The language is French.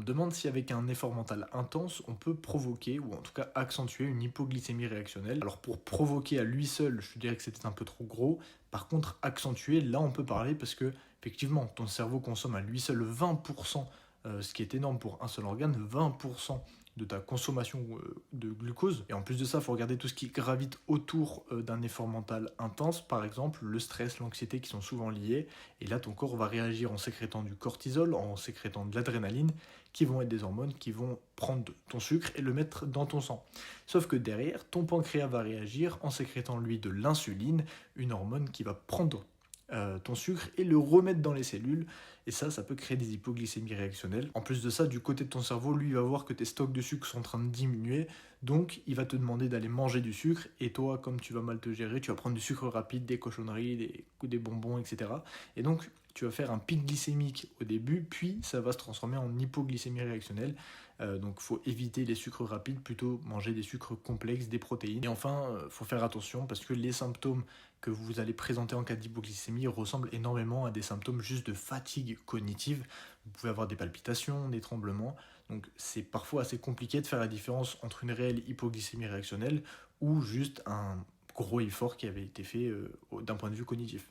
me demande si avec un effort mental intense, on peut provoquer ou en tout cas accentuer une hypoglycémie réactionnelle. Alors pour provoquer à lui seul, je te dirais que c'était un peu trop gros. Par contre, accentuer, là on peut parler parce que effectivement, ton cerveau consomme à lui seul 20%, ce qui est énorme pour un seul organe, 20% de ta consommation de glucose. Et en plus de ça, il faut regarder tout ce qui gravite autour d'un effort mental intense, par exemple le stress, l'anxiété qui sont souvent liés. Et là, ton corps va réagir en sécrétant du cortisol, en sécrétant de l'adrénaline, qui vont être des hormones qui vont prendre ton sucre et le mettre dans ton sang. Sauf que derrière, ton pancréas va réagir en sécrétant lui de l'insuline, une hormone qui va prendre ton sucre et le remettre dans les cellules. Et ça peut créer des hypoglycémies réactionnelles. En plus de ça, du côté de ton cerveau, lui, il va voir que tes stocks de sucre sont en train de diminuer. Donc, il va te demander d'aller manger du sucre. Et toi, comme tu vas mal te gérer, tu vas prendre du sucre rapide, des cochonneries, des bonbons, etc. Et donc, tu vas faire un pic glycémique au début, puis ça va se transformer en hypoglycémie réactionnelle. Donc, il faut éviter les sucres rapides, plutôt manger des sucres complexes, des protéines. Et enfin, il faut faire attention parce que les symptômes que vous allez présenter en cas d'hypoglycémie ressemblent énormément à des symptômes juste de fatigue cognitive. Vous pouvez avoir des palpitations, des tremblements. Donc c'est parfois assez compliqué de faire la différence entre une réelle hypoglycémie réactionnelle ou juste un gros effort qui avait été fait d'un point de vue cognitif.